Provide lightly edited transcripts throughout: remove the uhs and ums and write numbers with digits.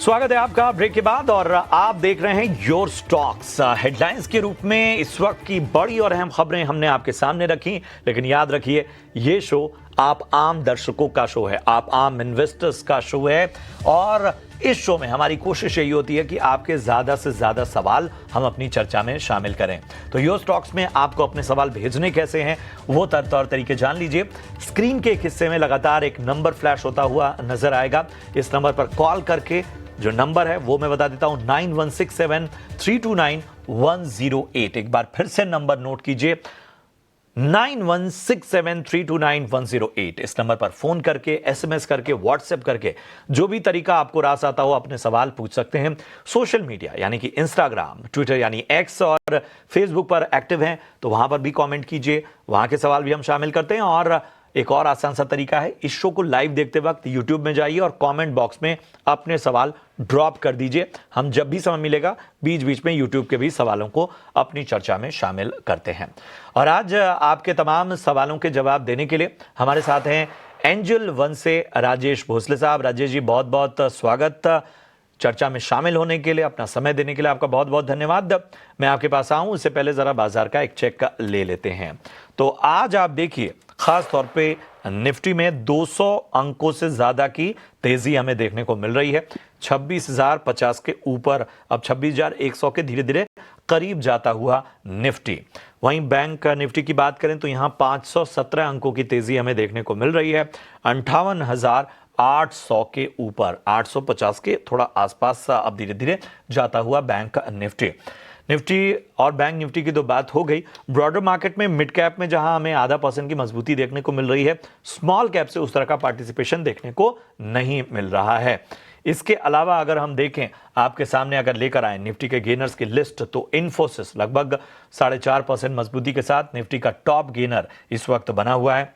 स्वागत है आपका ब्रेक के बाद और आप देख रहे हैं योर स्टॉक्स। हेडलाइंस के रूप में इस वक्त की बड़ी और अहम खबरें हमने आपके सामने रखी, लेकिन याद रखिए ये शो आप आम दर्शकों का शो है, आप आम इन्वेस्टर्स का शो है और इस शो में हमारी कोशिश यही होती है कि आपके ज्यादा से ज्यादा सवाल हम अपनी चर्चा में शामिल करें। तो योर स्टॉक्स में आपको अपने सवाल भेजने कैसे हैं वो तौर तरीके जान लीजिए। स्क्रीन के एक हिस्से में लगातार एक नंबर फ्लैश होता हुआ नजर आएगा। इस नंबर पर कॉल करके, जो नंबर है वो मैं बता देता हूं, 9167329108। एक बार फिर से नंबर नोट कीजिए, 9167329108। इस नंबर पर फोन करके, एसएमएस करके, व्हाट्सएप करके, जो भी तरीका आपको रास आता हो अपने सवाल पूछ सकते हैं। सोशल मीडिया यानी कि इंस्टाग्राम, ट्विटर यानी एक्स और फेसबुक पर एक्टिव हैं तो वहां पर भी कमेंट कीजिए, वहां के सवाल भी हम शामिल करते हैं। और एक और आसान सा तरीका है, इस शो को लाइव देखते वक्त यूट्यूब में जाइए और कमेंट बॉक्स में अपने सवाल ड्रॉप कर दीजिए। हम जब भी समय मिलेगा बीच बीच में यूट्यूब के भी सवालों को अपनी चर्चा में शामिल करते हैं। और आज आपके तमाम सवालों के जवाब देने के लिए हमारे साथ हैं एंजल वन से राजेश भोसले साहब। राजेश जी, बहुत बहुत स्वागत। चर्चा में शामिल होने के लिए, अपना समय देने के लिए आपका बहुत बहुत धन्यवाद। मैं आपके पास आऊं उससे पहले जरा बाजार का एक चेक ले लेते हैं। तो आज आप देखिए, खास तौर पे निफ्टी में 200 अंकों से ज्यादा की तेजी हमें देखने को मिल रही है। 26,050 के ऊपर, अब 26,100 के धीरे धीरे करीब जाता हुआ निफ्टी। वहीं बैंक निफ्टी की बात करें तो यहां 517 अंकों की तेजी हमें देखने को मिल रही है। 58,800 के ऊपर, 850 के थोड़ा आसपास अब धीरे धीरे जाता हुआ बैंक निफ्टी। निफ्टी और बैंक निफ्टी की तो बात हो गई। ब्रॉडर मार्केट में मिड कैप में जहां हमें आधा % की मजबूती देखने को मिल रही है, स्मॉल कैप से उस तरह का पार्टिसिपेशन देखने को नहीं मिल रहा है। इसके अलावा अगर हम देखें, आपके सामने अगर लेकर आए निफ्टी के गेनर्स की लिस्ट, तो इन्फोसिस लगभग 4.5% मजबूती के साथ निफ्टी का टॉप गेनर इस वक्त बना हुआ है।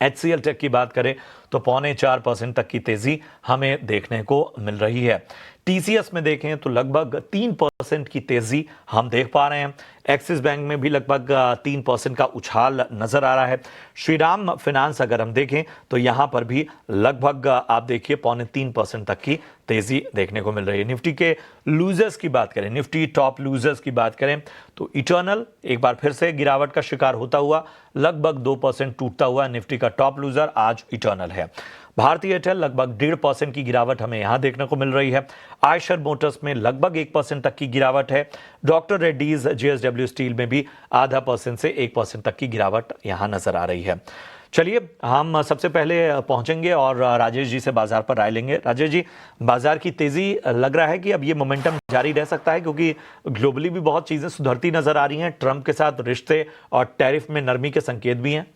HCL टेक की बात करें तो 0.25% तक की तेजी हमें देखने को मिल रही है। TCS में देखें तो लगभग 3% की तेजी हम देख पा रहे हैं। एक्सिस बैंक में भी लगभग 3% का उछाल नजर आ रहा है। श्रीराम फाइनेंस अगर हम देखें तो यहां पर भी लगभग आप देखिए 0.3% तक की तेजी देखने को मिल रही है। निफ्टी के लूजर्स की बात करें, निफ्टी टॉप लूजर्स की बात करें तो इटर्नल एक बार फिर से गिरावट का शिकार होता हुआ लगभग 2% टूटता हुआ निफ्टी का टॉप लूजर आज इटर्नल है। भारतीय एयरटेल लगभग 1.5% की गिरावट हमें यहां देखने को मिल रही है। आयशर मोटर्स में लगभग 1% तक की गिरावट है। डॉक्टर रेड्डीज JSW स्टील में भी % से 1% तक की गिरावट यहां नजर आ रही है। चलिए हम सबसे पहले पहुंचेंगे और राजेश जी से बाजार पर राय लेंगे। राजेश जी, बाजार की तेजी लग रहा है कि अब ये मोमेंटम जारी रह सकता है, क्योंकि ग्लोबली भी बहुत चीजें सुधरती नजर आ रही हैं। ट्रंप के साथ रिश्ते और टैरिफ में नरमी के संकेत भी हैं।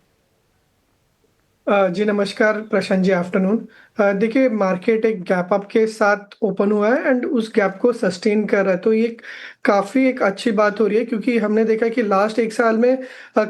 जी नमस्कार प्रशांत जी, आफ्टरनून। देखिए, मार्केट एक गैप अप के साथ ओपन हुआ है एंड उस गैप को सस्टेन कर रहा है, तो ये काफ़ी एक अच्छी बात हो रही है, क्योंकि हमने देखा कि लास्ट एक साल में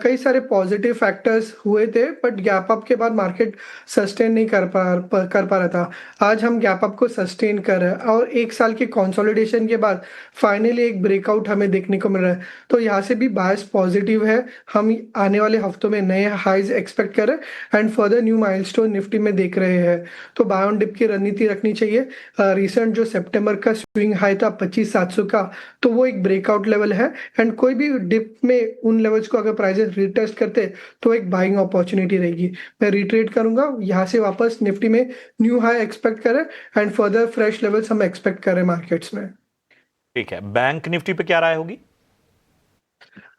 कई सारे पॉजिटिव फैक्टर्स हुए थे, बट गैप अप के बाद मार्केट सस्टेन नहीं कर पा रहा था। आज हम गैप अप को सस्टेन कर रहे हैं और एक साल के कंसोलिडेशन के बाद फाइनली एक ब्रेकआउट हमें देखने को मिल रहा है, तो यहाँ से भी बायस पॉजिटिव है। हम आने वाले हफ्तों में नए हाइज एक्सपेक्ट कर रहे हैं and further new milestone Nifty में देख रहे हैं, तो बाय ऑन डिप की रणनीति रखनी चाहिए। रिसेंट जो सितंबर का स्विंग हाई था 25,700 का, तो वो एक ब्रेकआउट लेवल है एंड कोई भी डिप में उन लेवल्स को अगर प्राइसेस रिटेस्ट करते तो एक बाइंग अपॉर्चुनिटी रहेगी। मैं रिट्रेट करूंगा, यहाँ से वापस निफ्टी में न्यू हाई एक्सपेक्ट करें एंड फर्दर फ्रेश लेवल्स हम एक्सपेक्ट करें मार्केट्स में। ठीक है, बैंक निफ्टी पे क्या राय होगी?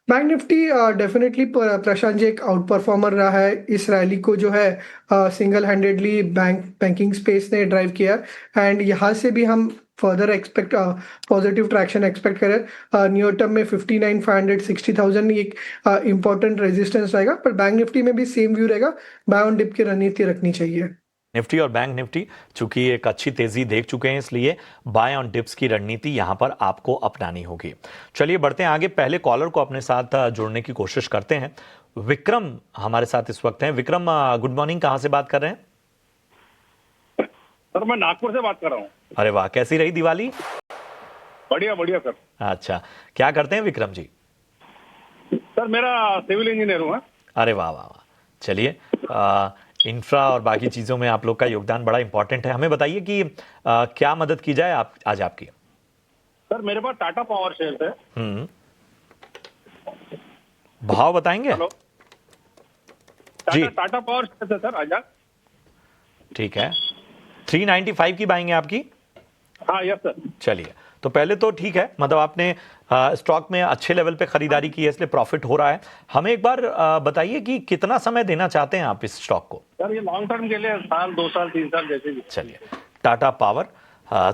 Bank Nifty definitely Prashant ji एक आउट परफॉर्मर रहा है। इस रैली को जो है सिंगल हैंडेडली बैंकिंग स्पेस ने ड्राइव किया एंड यहाँ से भी हम further expect positive traction expect करें। नियर टर्म में 59,500 60,000 एक इंपॉर्टेंट रेजिस्टेंस रहेगा, पर बैंक निफ्टी में भी सेम व्यू रहेगा, बाय ऑन डिप की रणनीति रखनी चाहिए। निफ्टी और बैंक निफ्टी चूंकि एक अच्छी तेजी देख चुके हैं, इसलिए बाय ऑन डिप्स की रणनीति यहां पर आपको अपनानी होगी। चलिए बढ़ते हैं आगे, पहले कॉलर को अपने साथ जोड़ने की कोशिश करते हैं। विक्रम हमारे साथ इस वक्त हैं। विक्रम, गुड मॉर्निंग, कहां से बात कर रहे हैं? सर मैं नागपुर से बात कर रहा हूँ। अरे वाह, कैसी रही दिवाली? बढ़िया बढ़िया सर। अच्छा, क्या करते हैं विक्रम जी? सर मेरा सिविल इंजीनियर हूँ। अरे वाह वाह वाह, चलिए इंफ्रा और बाकी चीज़ों में आप लोग का योगदान बड़ा इंपॉर्टेंट है। हमें बताइए कि क्या मदद की जाए आज आपकी। सर मेरे पास टाटा पावर शेयर है। हम्म, भाव बताएंगे? हेलो, जी टाटा पावर शेयर है सर आज। ठीक है, 395 की बाइंग है आपकी। हाँ यस सर। चलिए, तो पहले तो ठीक है, मतलब आपने स्टॉक में अच्छे लेवल पे खरीदारी की है, इसलिए प्रॉफिट हो रहा है। हमें एक बार बताइए कि कितना समय देना चाहते हैं आप इस स्टॉक को। सर ये लॉन्ग टर्म के लिए साल 2 साल 3 साल जैसे भी। चलिए, टाटा पावर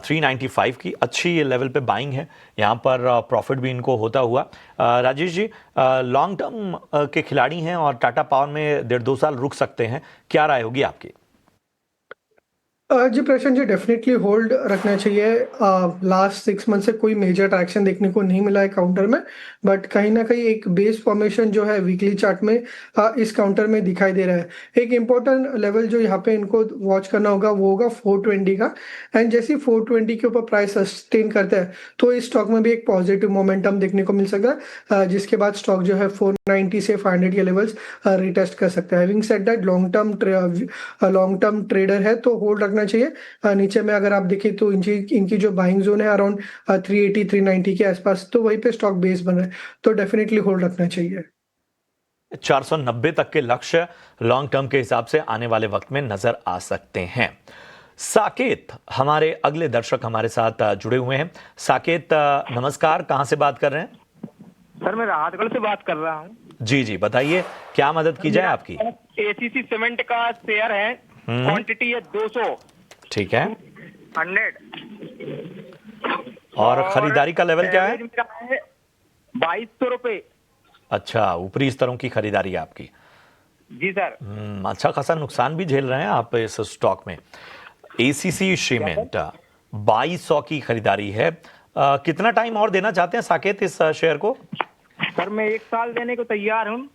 395 की अच्छी लेवल पे बाइंग है, यहाँ पर प्रॉफिट भी इनको होता हुआ। राजेश जी, लॉन्ग टर्म के खिलाड़ी हैं और टाटा पावर में 1.5-2 साल रुक सकते हैं, क्या राय होगी आपकी? जी प्रशांत जी, डेफिनेटली होल्ड रखना चाहिए। लास्ट 6 मंथ से कोई मेजर ट्रैक्शन देखने को नहीं मिला है काउंटर में, बट कहीं ना कहीं एक बेस फॉर्मेशन जो है वीकली चार्ट में इस काउंटर में दिखाई दे रहा है। एक इम्पोर्टेंट लेवल जो यहाँ पे इनको वॉच करना होगा वो होगा 420 का। एंड जैसे 420 के ऊपर प्राइस सस्टेन करता है तो इस स्टॉक में भी एक पॉजिटिव मोमेंटम देखने को मिल सकता है, जिसके बाद स्टॉक जो है 490 से 500 के लेवल्स रिटेस्ट कर सकता है। Having said that, long term trader है तो होल्ड रखना चाहिए। नीचे में अगर आप देखें तो इनकी जो बाइंग जोन है अराउंड 380 390 के आसपास, तो वहीं पे स्टॉक बेस बन रहा है, तो डेफिनेटली होल्ड रखना चाहिए। 490 तक के लक्ष्य लॉन्ग टर्म के हिसाब से आने वाले वक्त में नजर आ सकते हैं। साकेत हमारे अगले दर्शक हमारे साथ जुड़े हुए हैं। साकेत नमस्कार, कहां से बात कर रहे हैं? सर मैं राहतगढ़ से बात कर रहा हूँ। जी जी, बताइए क्या मदद की जाए आपकी। एसीसी सीमेंट का शेयर है, क्वांटिटी है 200। ठीक है, 100 और खरीदारी का लेवल क्या है? 2200 रुपए। अच्छा, ऊपरी स्तरों की खरीदारी है आपकी। जी सर। अच्छा खासा नुकसान भी झेल रहे हैं आप इस स्टॉक में। एसीसी सीमेंट 2200 की खरीदारी है। कितना टाइम और देना चाहते हैं साकेत इस शेयर को? सर मैं 1 साल देने को तैयार हूँ।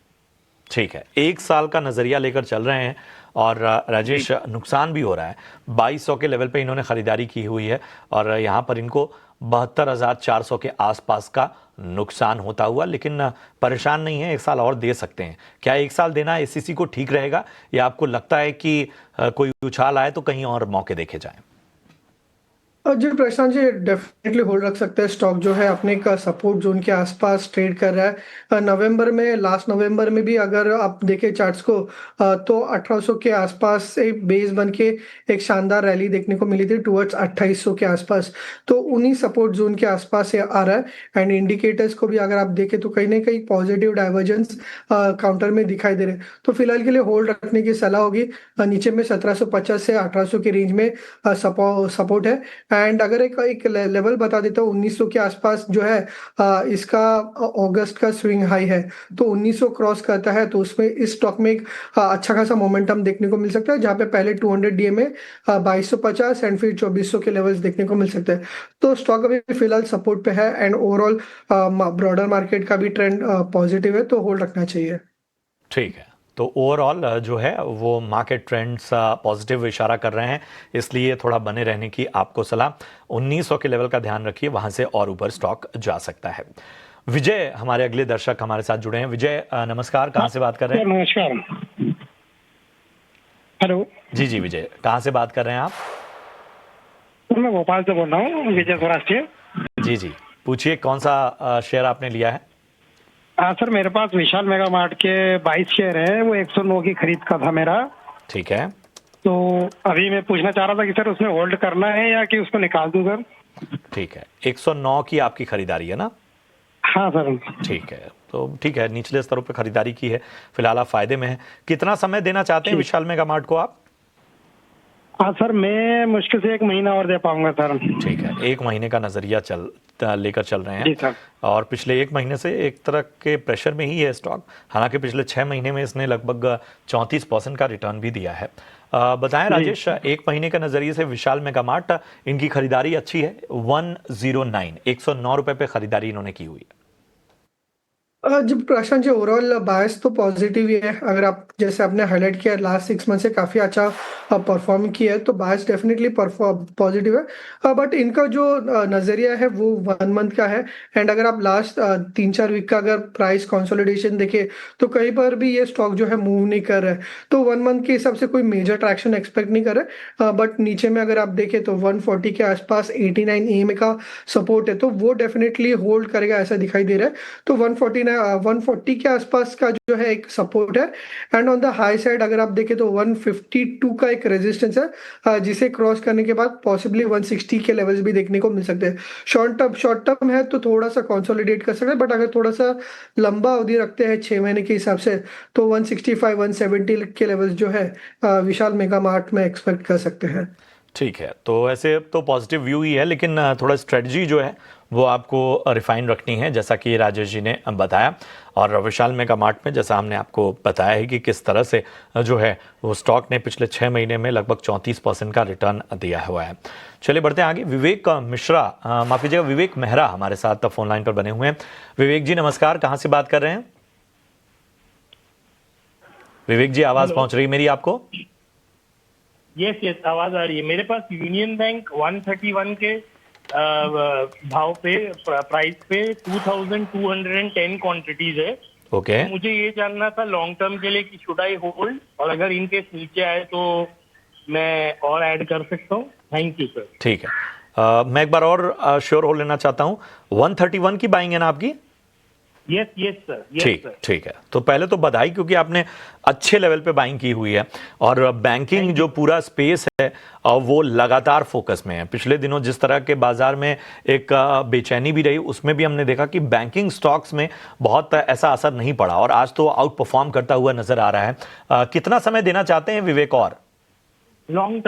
ठीक है, 1 साल का नजरिया लेकर चल रहे हैं। और राजेश, नुकसान भी हो रहा है। 2200 के लेवल पे इन्होंने खरीदारी की हुई है और यहाँ पर इनको 72,400 के आसपास का नुकसान होता हुआ, लेकिन परेशान नहीं है, 1 साल और दे सकते हैं। क्या 1 साल देना एसीसी को ठीक रहेगा, या आपको लगता है कि कोई उछाल आए तो कहीं और मौके देखे जाएं? जी प्रशांत जी, डेफिनेटली होल्ड रख सकते हैं। स्टॉक जो है अपने का सपोर्ट जोन के आसपास ट्रेड कर रहा है। नवंबर में, लास्ट नवंबर में भी अगर आप देखें चार्ट्स को, तो 1800 के आसपास एक बेस बन के एक शानदार रैली देखने को मिली थी टुवर्ड्स 2800 के आसपास। तो उन्हीं सपोर्ट जोन के आसपास से आ रहा है। एंड इंडिकेटर्स को भी अगर आप देखें तो कहीं ना कहीं पॉजिटिव डाइवर्जेंस काउंटर में दिखाई दे रहे हैं, तो फिलहाल के लिए होल्ड रखने की सलाह होगी। नीचे में 1750 से 1800 के रेंज में सपोर्ट है। एंड अगर एक लेवल बता देता हूँ 1900 के आसपास जो है, इसका अगस्त का स्विंग हाई है, तो 1900 क्रॉस करता है तो उसमें इस स्टॉक में एक अच्छा खासा मोमेंटम देखने को मिल सकता है, जहाँ पे पहले 200 डीए में 2250 एंड फिर 2400 के लेवल्स देखने को मिल सकते हैं। तो स्टॉक अभी फिलहाल सपोर्ट पे है एंड ओवरऑल ब्रॉडर मार्केट का भी ट्रेंड पॉजिटिव है, तो होल्ड रखना चाहिए। ठीक है, तो ओवरऑल जो है वो मार्केट ट्रेंड्स पॉजिटिव इशारा कर रहे हैं, इसलिए थोड़ा बने रहने की आपको सलाह। 1900 के लेवल का ध्यान रखिए, वहां से और ऊपर स्टॉक जा सकता है। विजय हमारे अगले दर्शक हमारे साथ जुड़े हैं। विजय नमस्कार, कहां से बात कर रहे हैं? नमस्कार। हेलो जी जी विजय, कहां से बात कर रहे हैं आप? सर मैं भोपाल से बोल रहा हूँ, विजय स्वराष्ट्रीय। जी जी, पूछिए कौन सा शेयर आपने लिया है? हाँ सर, मेरे पास विशाल मेगा मार्ट के 22 शेयर है, वो 109 की खरीद का था मेरा। ठीक है, तो अभी मैं पूछना चाह रहा था कि सर उसमें होल्ड करना है या कि उसको निकाल दूं सर? ठीक है, 109 की आपकी खरीदारी है ना? हाँ सर। ठीक है, तो ठीक है, निचले स्तरों पर खरीदारी की है, फिलहाल आप फायदे में हैं। कितना समय देना चाहते हैं विशाल मेगा मार्ट को आप? हाँ सर, मैं मुश्किल से 1 महीना और दे पाऊंगा सर। ठीक है, 1 महीने का नजरिया लेकर चल रहे जी हैं। सर। और पिछले 1 महीने से एक तरह के प्रेशर में ही है स्टॉक, हालांकि पिछले 6 महीने में इसने लगभग 34% का रिटर्न भी दिया है। बताएं राजेश, 1 महीने के नजरिए से विशाल मेगा मार्ट, इनकी खरीदारी अच्छी है। 109 109 रुपए पे खरीदारी इन्होंने की हुई है। जब प्रशांत जी ओवरऑल बायस तो पॉजिटिव ही है। अगर आप जैसे आपने हाईलाइट किया लास्ट 6 मंथ से काफ़ी अच्छा परफॉर्म किया है, तो बायस डेफिनेटली पॉजिटिव है। बट इनका जो नज़रिया है वो 1 मंथ का है। एंड अगर आप लास्ट 3-4 वीक का अगर प्राइस कंसोलिडेशन देखें, तो कहीं पर भी ये स्टॉक जो है मूव नहीं कर रहा है। तो 1 मंथ के हिसाब से कोई मेजर ट्रैक्शन एक्सपेक्ट नहीं कर रहे। बट नीचे में अगर आप देखें तो 140 के आसपास 89 EMA का सपोर्ट है, तो वो डेफिनेटली होल्ड करेगा ऐसा दिखाई दे रहा है। तो 140 के आसपास का जो है एक सपोर्ट है। And on the high side अगर आप देखें तो 152 का एक रेजिस्टेंस है, जिसे क्रॉस करने के बाद पॉसिबली 160 के लेवल्स भी देखने को मिल सकते हैं। शॉर्ट टर्म है तो थोड़ा सा कंसोलिडेट कर सकते हैं, बट अगर थोड़ा सा लंबा अवधि रखते हैं 6 महीने के हिसाब से, तो 165 170 के लेवल्स जो है विशाल मेगा मार्ट में एक्सपेक्ट कर सकते हैं। ठीक है, तो ऐसे तो पॉजिटिव व्यू ही है, लेकिन थोड़ा स्ट्रेटजी जो है वो आपको रिफाइन रखनी है, जैसा कि राजेश जी ने बताया। और विशाल मेगा मार्ट में जैसा हमने आपको बताया है कि किस तरह से जो है वो स्टॉक ने पिछले 6 महीने में लगभग 34% का रिटर्न दिया हुआ है। चलिए बढ़ते हैं आगे। विवेक मिश्रा, माफ कीजिएगा, विवेक मेहरा हमारे साथ फोन लाइन पर बने हुए हैं। विवेक जी नमस्कार, कहाँ से बात कर रहे हैं? विवेक जी आवाज पहुंच रही है मेरी आपको? यस आवाज आ रही है। मेरे पास यूनियन बैंक 131 के भाव पे प्राइस पे 2210 क्वांटिटीज है। ओके, तो मुझे ये जानना था लॉन्ग टर्म के लिए कि शुड आई होल्ड, और अगर इनकेस नीचे आए तो मैं और ऐड कर सकता हूँ। Thank you sir. ठीक है। मैं एक बार और श्योर हो लेना चाहता हूँ, 131 की बाइंग है ना आपकी? Yes sir. ठीक है। तो पहले तो बधाई, क्योंकि आपने अच्छे लेवल पे बाइंग की हुई है। और बैंकिंग जो पूरा स्पेस है वो लगातार फोकस में है। पिछले दिनों जिस तरह के बाजार में एक बेचैनी भी रही, उसमें भी हमने देखा कि बैंकिंग स्टॉक्स में बहुत ऐसा असर नहीं पड़ा, और आज तो आउट परफॉर्म करता हुआ नजर आ रहा है। कितना समय देना चाहते हैं विवेक? और लॉन्ग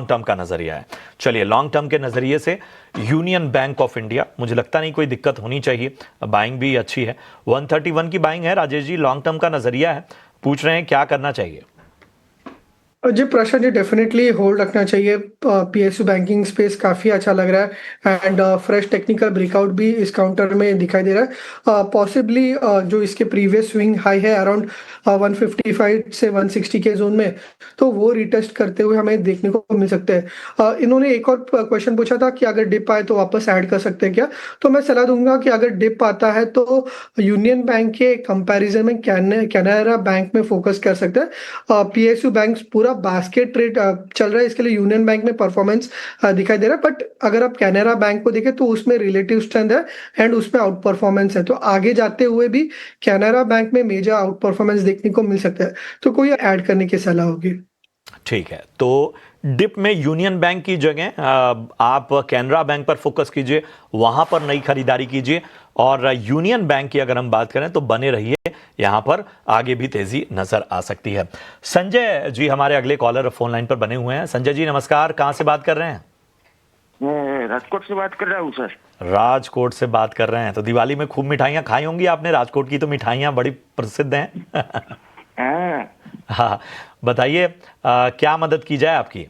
टर्म का नजरिया है। चलिए, लॉन्ग टर्म के नजरिए से यूनियन बैंक ऑफ इंडिया, मुझे लगता नहीं कोई दिक्कत होनी चाहिए, बाइंग भी अच्छी है। 131 की बाइंग है। राजेश जी लॉन्ग टर्म का नजरिया है, पूछ रहे हैं क्या करना चाहिए? जी प्रशांत जी, डेफिनेटली होल्ड रखना चाहिए। पीएसयू बैंकिंग स्पेस काफ़ी अच्छा लग रहा है। एंड फ्रेश टेक्निकल ब्रेकआउट भी इस काउंटर में दिखाई दे रहा है। पॉसिबली जो इसके प्रीवियस स्विंग हाई है अराउंड 155 से 160 के जोन में, तो वो रिटेस्ट करते हुए हमें देखने को मिल सकते हैं। इन्होंने एक और क्वेश्चन पूछा था कि अगर डिप आए तो वापस ऐड कर सकते हैं क्या। तो मैं सलाह दूंगा कि अगर डिप आता है तो यूनियन बैंक के कंपैरिजन में कैनरा बैंक में फोकस कर सकते हैं। पीएसयू बैंक पूरा बास्केट ट्रेड चल रहा है, इसके लिए यूनियन बैंक में परफॉर्मेंस दिखाई दे रहा है। बट अगर आप कैनरा बैंक को देखें तो उसमें रिलेटिव स्ट्रेंथ है एंड उसमें आउट परफॉर्मेंस है, तो आगे जाते हुए भी कैनरा बैंक में मेजर आउट परफॉर्मेंस देखने को मिल सकता है, तो कोई ऐड करने की सलाह होगी। ठीक है, तो डिप में यूनियन बैंक की जगह आप कैनरा बैंक पर फोकस कीजिए, वहां पर नई खरीदारी कीजिए। और यूनियन बैंक की अगर हम बात करें तो बने रहिए, यहां पर आगे भी तेजी नजर आ सकती है। संजय जी हमारे अगले कॉलर फोन लाइन पर बने हुए हैं। संजय जी नमस्कार, कहां से बात कर रहे हैं? मैं राजकोट से बात कर रहा हूँ सर। राजकोट से बात कर रहे हैं, तो दिवाली में खूब मिठाइयां खाई होंगी आपने। राजकोट की तो मिठाइयां बड़ी प्रसिद्ध हैं। हाँ, हाँ, बताइए क्या मदद की जाए आपकी?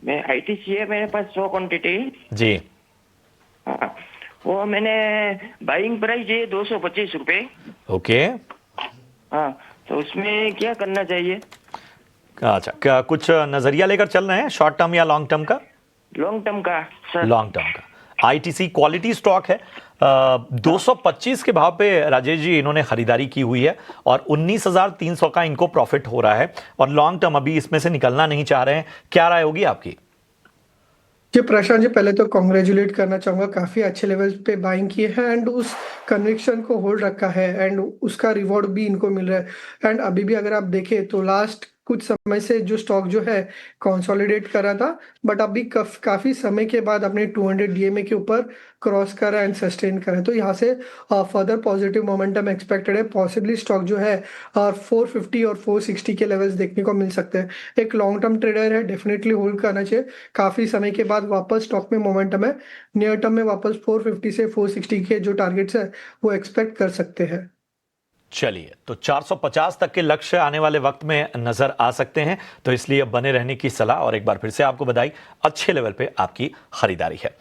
मैं आईटीसी है, मेरे पास 100 क्वांटिटी जी। हाँ, वो मैंने बाइंग प्राइस है 225 रुपए। ओके, हाँ, तो उसमें क्या करना चाहिए? अच्छा, क्या कुछ नजरिया लेकर चल रहे हैं, शॉर्ट टर्म या लॉन्ग टर्म का? लॉन्ग टर्म का सर। लॉन्ग टर्म का। आईटीसी क्वालिटी स्टॉक है। 225 के भाव पे राजेश जी इन्होंने खरीदारी की हुई है, और 19,300 का इनको प्रॉफिट हो रहा है, और लॉन्ग टर्म अभी इसमें से निकलना नहीं चाह रहे हैं। क्या राय होगी आपकी? जी प्रशांत जी, पहले तो कॉन्ग्रेचुलेट करना चाहूंगा, काफी अच्छे लेवल पे बाइंग किए हैं एंड उस कन्विक्शन को होल्ड रखा है एंड उसका रिवॉर्ड भी इनको मिल रहा है। एंड अभी भी अगर आप देखें तो लास्ट कुछ समय से जो स्टॉक जो है कंसोलिडेट कर रहा था, बट अभी काफी समय के बाद अपने 200 डीएमए के ऊपर क्रॉस करा एंड सस्टेन करा, तो यहाँ से फर्दर पॉजिटिव मोमेंटम एक्सपेक्टेड है। पॉसिबली स्टॉक जो है 450 और 460 के लेवल्स देखने को मिल सकते हैं। एक लॉन्ग टर्म ट्रेडर है, डेफिनेटली होल्ड करना चाहिए। काफी समय के बाद वापस स्टॉक में मोमेंटम है, नियर टर्म में वापस 450 से 460 के जो टारगेट्स है वो एक्सपेक्ट कर सकते हैं। चलिए, तो 450 तक के लक्ष्य आने वाले वक्त में नजर आ सकते हैं, तो इसलिए बने रहने की सलाह, और एक बार फिर से आपको बधाई, अच्छे लेवल पे आपकी खरीदारी है।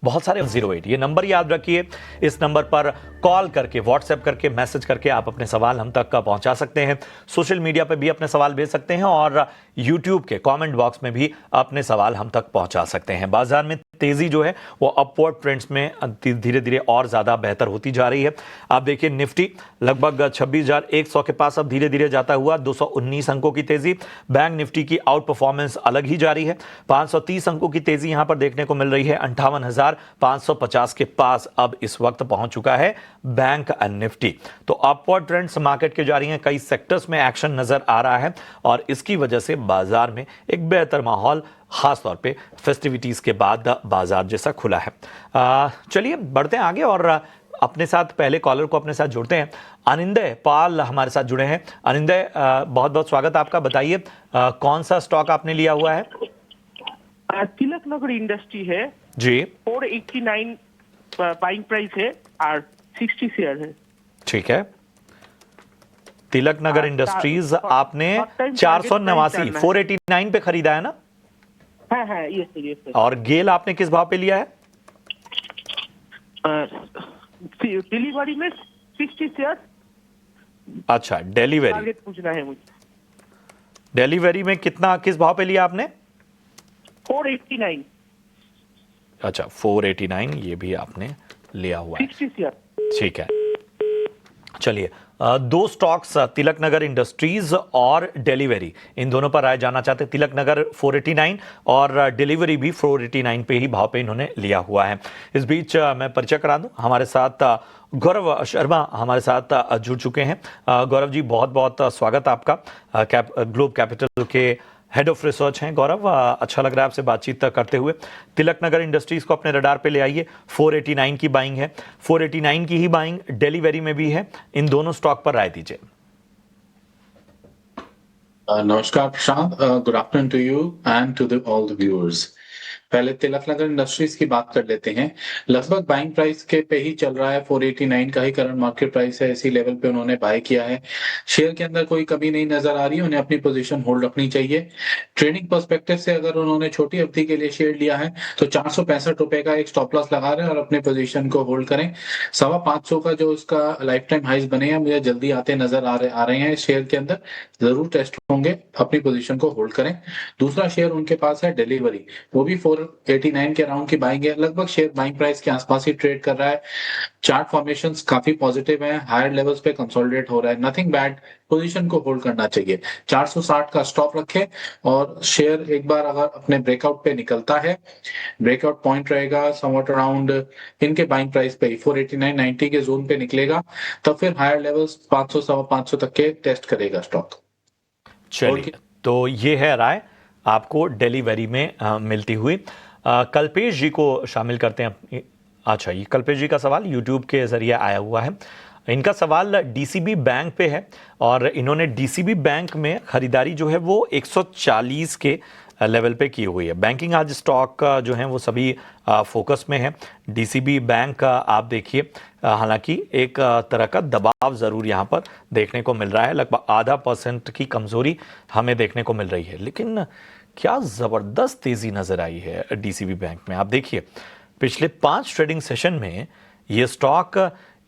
बहुत सारे 08 ये नंबर याद रखिए। इस नंबर पर कॉल करके, व्हाट्सएप करके, मैसेज करके आप अपने सवाल हम तक पहुंचा सकते हैं। सोशल मीडिया पर भी अपने सवाल भेज सकते हैं और यूट्यूब के कमेंट बॉक्स में भी अपने सवाल हम तक पहुंचा सकते हैं। बाजार में तेजी जो है वो अपवर्ड ट्रेंड्स में धीरे धीरे और ज्यादा बेहतर होती जा रही है। आप देखिए निफ्टी लगभग 26,100 के पास अब धीरे धीरे जाता हुआ 219 अंकों की तेजी। बैंक निफ्टी की आउट परफॉर्मेंस अलग ही जारी है। 530 अंकों की तेजी यहां पर देखने को मिल रही है। 58,550 के पास अब इस वक्त पहुंच चुका है बैंक निफ्टी। तो अपवर्ड ट्रेंड्स मार्केट के जारी हैं। कई सेक्टर्स में एक्शन नजर आ रहा है और इसकी वजह से बाजार में एक बेहतर माहौल, खासतौर पे फेस्टिविटीज के बाद बाजार जैसा खुला है। चलिए बढ़ते हैं आगे और अपने साथ पहले कॉलर को अपने साथ जोड़ते हैं। अनिंदय पाल हमारे साथ जुड़े हैं। अनिंदय, बहुत बहुत स्वागत आपका। बताइए कौन सा स्टॉक आपने लिया हुआ है? तिलक नगर इंडस्ट्री है जी, 489 बाइंग प्राइस है और 60 शेयर है। ठीक है। तिलक नगर इंडस्ट्रीज आपने फर्स्ट टाइम 489 टारगेट 489 पे खरीदा है ना? हाँ ये सर। और गेल आपने किस भाव पे लिया है? डिलीवरी में 60 शेयर। अच्छा, डिलीवरी। टारगेट पूछना है मुझे। डिलीवरी में कितना, किस भाव पे लिया आपने? 489 अच्छा, 489 ये भी आपने लिया हुआ है। 60 शेयर। ठीक है। चलिए, दो स्टॉक्स तिलक नगर इंडस्ट्रीज और डिलीवरी, इन दोनों पर राय जानना चाहते हैं। तिलक नगर 489 और डिलीवरी भी 489 पे ही भाव पे इन्होंने लिया हुआ है। इस बीच मैं परिचय करा दूं, हमारे साथ गौरव शर्मा हमारे साथ जुड़ चुके हैं। गौरव जी, बहुत बहुत स्वागत आपका। ग्लोब कैपिटल के हेड ऑफ रिसर्च हैं गौरव। अच्छा लग रहा है आपसे बातचीत करते हुए। तिलक नगर इंडस्ट्रीज को अपने रडार पे ले आइए। 489 की बाइंग है, 489 की ही बाइंग डिलीवरी में भी है। इन दोनों स्टॉक पर राय दीजिए। नमस्कार Prashant, good afternoon to you and to all the viewers. पहले तिलक नगर इंडस्ट्रीज की बात कर लेते हैं। लगभग बाइंग प्राइस के पे ही चल रहा है, 489 का ही करंट मार्केट प्राइस है। इसी लेवल पे उन्होंने बाय किया है। शेयर के अंदर कोई कमी नहीं नजर आ रही है, उन्हें अपनी पोजीशन होल्ड रखनी चाहिए। ट्रेडिंग पर्सपेक्टिव से अगर उन्होंने छोटी अवधि के लिए शेयर लिया है तो 465 रुपए का एक स्टॉप लॉस लगा रहे हैं और अपने पोजीशन को होल्ड करें। 525 का जो उसका लाइफ टाइम हाइज बने हैं मुझे जल्दी आते नजर आ रहे हैं। शेयर के अंदर जरूर टेस्ट होंगे, अपनी पोजीशन को होल्ड करें। दूसरा शेयर उनके पास है डिलीवरी, वो भी 489 के अराउंड की बाइंग है। लगभग शेयर बाइंग प्राइस के आसपास ही ट्रेड कर रहा है। चार्ट फॉर्मेशंस काफी पॉजिटिव हैं, हायर लेवल्स पे कंसोलिडेट हो रहा है। नथिंग बैड, पोजीशन को होल्ड करना चाहिए। 460 का स्टॉप रखें और शेयर एक बार अगर अपने ब्रेकआउट पे निकलता है, ब्रेकआउट पॉइंट रहेगा समवट अराउंड इनके बाइंग प्राइस पे 489.90 के जोन पे निकलेगा, तब फिर हायर लेवल्स 500 550 तक के टेस्ट करेगा स्टॉक। चलिए, तो ये है राय आपको डिलीवरी में मिलती हुई। कल्पेश जी को शामिल करते हैं। अच्छा, ये कल्पेश जी का सवाल यूट्यूब के जरिए आया हुआ है। इनका सवाल डीसीबी बैंक पे है और इन्होंने डीसीबी बैंक में खरीदारी जो है वो 140 के लेवल पे की हुई है। बैंकिंग आज स्टॉक जो है वो सभी फोकस में है। डीसीबी बैंक आप देखिए, हालांकि एक तरह का दबाव ज़रूर यहाँ पर देखने को मिल रहा है। लगभग 0.5% की कमज़ोरी हमें देखने को मिल रही है, लेकिन क्या ज़बरदस्त तेज़ी नज़र आई है डीसीबी बैंक में। आप देखिए, पिछले 5 ट्रेडिंग सेशन में ये स्टॉक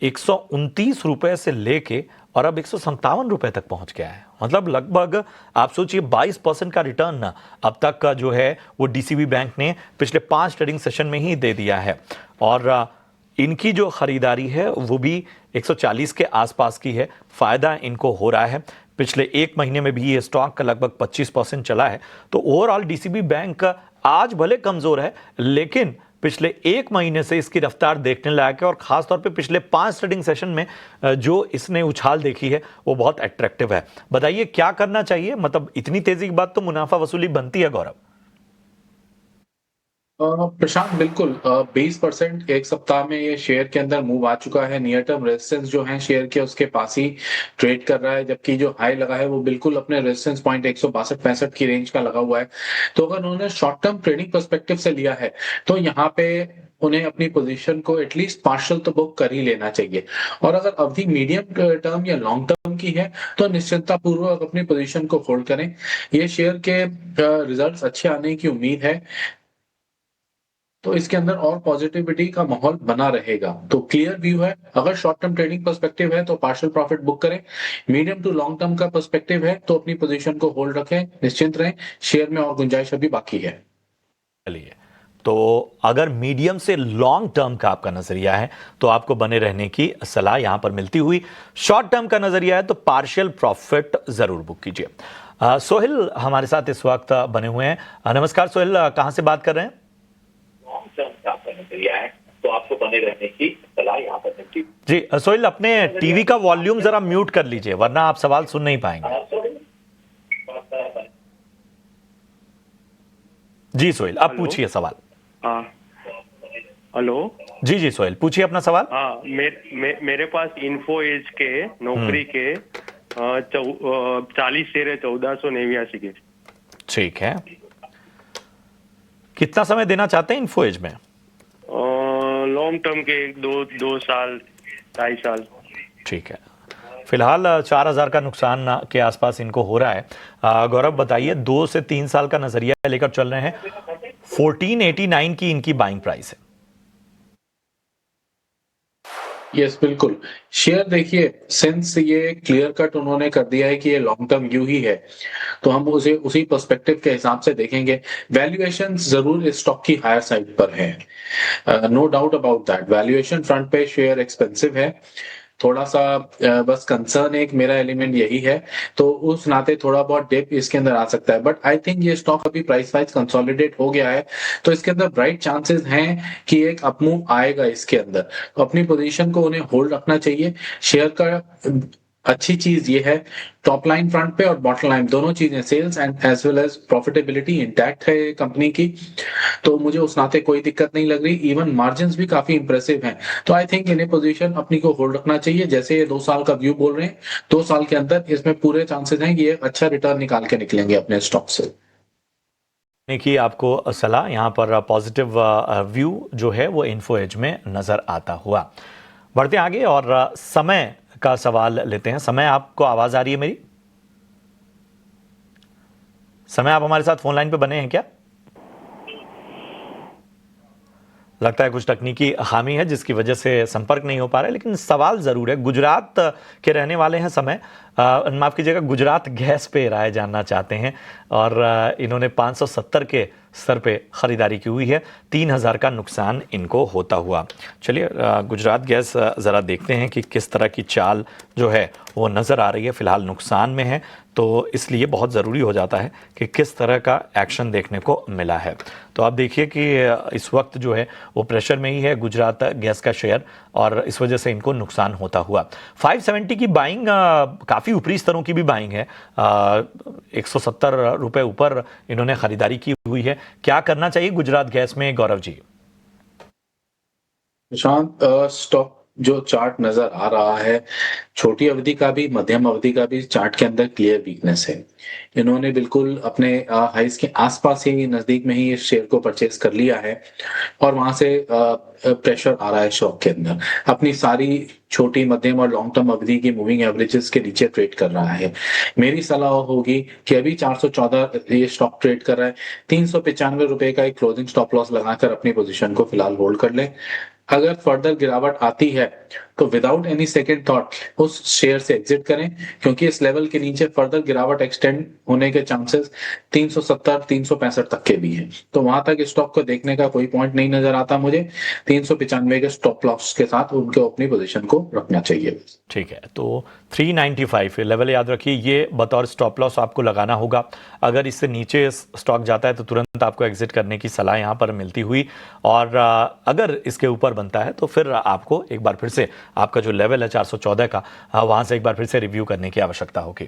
129 रुपए से लेके और अब 157 रुपए तक पहुंच गया है। मतलब लगभग आप सोचिए 22% का रिटर्न अब तक का जो है वो डीसीबी बैंक ने पिछले 5 ट्रेडिंग सेशन में ही दे दिया है। और इनकी जो खरीदारी है वो भी 140 के आसपास की है। फायदा इनको हो रहा है। पिछले 1 महीने में भी ये स्टॉक लगभग 25% चला है। तो ओवरऑल डीसीबी बैंक आज भले कमजोर है, लेकिन पिछले 1 महीने से इसकी रफ्तार देखने लायक है और खासतौर पे पिछले 5 ट्रेडिंग सेशन में जो इसने उछाल देखी है वो बहुत अट्रैक्टिव है। बताइए क्या करना चाहिए? मतलब इतनी तेजी के बाद तो मुनाफा वसूली बनती है गौरव। प्रशांत, बिल्कुल 20% एक सप्ताह में ये शेयर के अंदर मूव आ चुका है। नियर टर्म रेजिस्टेंस जो है शेयर के उसके पास ही ट्रेड कर रहा है, जबकि जो हाई लगा है वो बिल्कुल अपने रेजिस्टेंस पॉइंट 162-65 की रेंज का लगा हुआ है। तो अगर उन्होंने शॉर्ट टर्म ट्रेडिंग पर्सपेक्टिव से लिया है तो यहाँ पे उन्हें अपनी पोजीशन को एटलीस्ट पार्शियल तो बुक कर ही लेना चाहिए। और अगर अवधि मीडियम टर्म या लॉन्ग टर्म की है तो निश्चिंता पूर्वक अपनी पोजीशन को होल्ड करें। ये शेयर के रिजल्ट्स अच्छे आने की उम्मीद है। तो इसके अंदर और पॉजिटिविटी का माहौल बना रहेगा। तो क्लियर व्यू है, अगर शॉर्ट टर्म ट्रेडिंग पर्सपेक्टिव है तो पार्शियल प्रॉफिट बुक करें, मीडियम टू लॉन्ग टर्म का पर्सपेक्टिव है तो अपनी पोजीशन को होल्ड रखें, निश्चिंत रहें, शेयर में और गुंजाइश अभी बाकी है। चलिए, तो अगर मीडियम से लॉन्ग टर्म का आपका नजरिया है तो आपको बने रहने की सलाह यहां पर मिलती हुई, शॉर्ट टर्म का नजरिया है तो पार्शियल प्रॉफिट जरूर बुक कीजिए। सोहेल हमारे साथ इस वक्त बने हुए हैं। नमस्कार सोहेल, कहां से बात कर रहे हैं? लॉन्ग टर्म का आपका नजरिया है तो आपको बने रहने की सलाह यहाँ पर मिलती है। जी सोहेल, अपने टीवी का वॉल्यूम जरा म्यूट कर लीजिए वरना आप सवाल सुन नहीं पाएंगे। जी सोहेल, आप पूछिए सवाल। हेलो जी जी सोहेल, पूछिए अपना सवाल। हाँ, मेरे पास इन्फो एज के नौकरी के 40 शेयर है 1489 के। ठीक है, कितना समय देना चाहते हैं इन्फो एज में? लॉन्ग टर्म के 2 साल 2.5 साल। ठीक है, फिलहाल 4000 का नुकसान के आसपास इनको हो रहा है। गौरव बताइए, 2 से 3 साल का नजरिया लेकर चल रहे हैं, 1489 की इनकी बाइंग प्राइस है। यस बिल्कुल, शेयर देखिए, सिंस ये क्लियर कट उन्होंने कर दिया है कि ये लॉन्ग टर्म व्यू ही है तो हम उसे उसी पर्सपेक्टिव के हिसाब से देखेंगे। वैल्यूएशन जरूर इस स्टॉक की हायर साइड पर है, no doubt about that. Valuation front पे शेयर एक्सपेंसिव है, थोड़ा सा बस कंसर्न एक मेरा एलिमेंट यही है, तो उस नाते थोड़ा बहुत डिप इसके अंदर आ सकता है। बट आई थिंक ये स्टॉक अभी प्राइस वाइज कंसोलिडेट हो गया है तो इसके अंदर ब्राइट चांसेस हैं कि एक अपमूव आएगा इसके अंदर। तो अपनी पोजीशन को उन्हें होल्ड रखना चाहिए। शेयर का अच्छी चीज ये है, टॉप लाइन फ्रंट पे और बॉटम लाइन दोनों चीजें, sales and as well as profitability intact है कंपनी की, तो मुझे उस नाते कोई दिक्कत नहीं लग रही। इवन मार्जिन्स भी काफी इंप्रेसिव हैं, तो आई थिंक इन्हें पोजीशन अपनी को होल्ड रखना चाहिए। जैसे ये 2 साल का व्यू बोल रहे हैं, 2 साल के अंदर इसमें पूरे चांसेस हैं कि ये अच्छा रिटर्न निकाल के निकलेंगे अपने स्टॉक से। की आपको सलाह, यहां पर पॉजिटिव व्यू जो है वो इन्फो एज में नजर आता हुआ। बढ़ते आगे और समय का सवाल लेते हैं। समय, आपको आवाज आ रही है मेरी? समय, आप हमारे साथ फोन लाइन पे बने हैं क्या? लगता है कुछ तकनीकी खामी है जिसकी वजह से संपर्क नहीं हो पा रहा है, लेकिन सवाल जरूर है। गुजरात के रहने वाले हैं समय, माफ कीजिएगा, गुजरात गैस पे राय जानना चाहते हैं और इन्होंने 570 के स्तर पे खरीदारी की हुई है, 3000 का नुकसान इनको होता हुआ। चलिए गुजरात गैस ज़रा देखते हैं कि किस तरह की चाल जो है वो नज़र आ रही है। फिलहाल नुकसान में है तो इसलिए बहुत ज़रूरी हो जाता है कि किस तरह का एक्शन देखने को मिला है। तो आप देखिए कि इस वक्त जो है वो प्रेशर में ही है गुजरात गैस का शेयर और इस वजह से इनको नुकसान होता हुआ। 570 की बाइंग काफ़ी ऊपरी स्तरों की भी बाइंग है, 170 रुपये ऊपर इन्होंने खरीदारी की हुई है। क्या करना चाहिए गुजरात गैस में, गौरव जी? प्रशांत, स्टॉक जो चार्ट नजर आ रहा है, छोटी अवधि का भी मध्यम अवधि का भी चार्ट के अंदर क्लियर वीकनेस है। इन्होंने बिल्कुल अपने हाइस के आसपास ही, नजदीक में ही इस शेयर को परचेज कर लिया है और वहां से प्रेशर आ रहा है स्टॉक के अंदर। अपनी सारी छोटी मध्यम और लॉन्ग टर्म अवधि की मूविंग एवरेजेस के नीचे ट्रेड कर रहा है। मेरी सलाह होगी कि अभी 414 ये स्टॉक ट्रेड कर रहा है, 395 रुपए का एक क्लोजिंग स्टॉप लॉस लगाकर अपनी पोजीशन को फिलहाल होल्ड कर ले। अगर फर्दर गिरावट आती है तो विदाउट एनी सेकंड थॉट उस शेयर से एग्जिट करें, क्योंकि इस लेवल के नीचे फर्दर गिरावट एक्सटेंड होने के चांसेस 370 365 तक के भी हैं। तो वहां तक स्टॉक को देखने का कोई पॉइंट नहीं नजर आता मुझे। 395 के स्टॉप लॉस के साथ उनको अपनी पोजीशन को रखना चाहिए। ठीक है, तो 395 लेवल याद रखिए, ये बतौर स्टॉप लॉस आपको लगाना होगा। अगर इससे नीचे स्टॉक जाता है तो तुरंत आपको एग्जिट करने की सलाह यहाँ पर मिलती हुई, और अगर इसके ऊपर बनता है तो फिर आपको एक बार फिर से आपका जो लेवल है 414 का, वहां से एक बार फिर से रिव्यू करने की आवश्यकता होगी।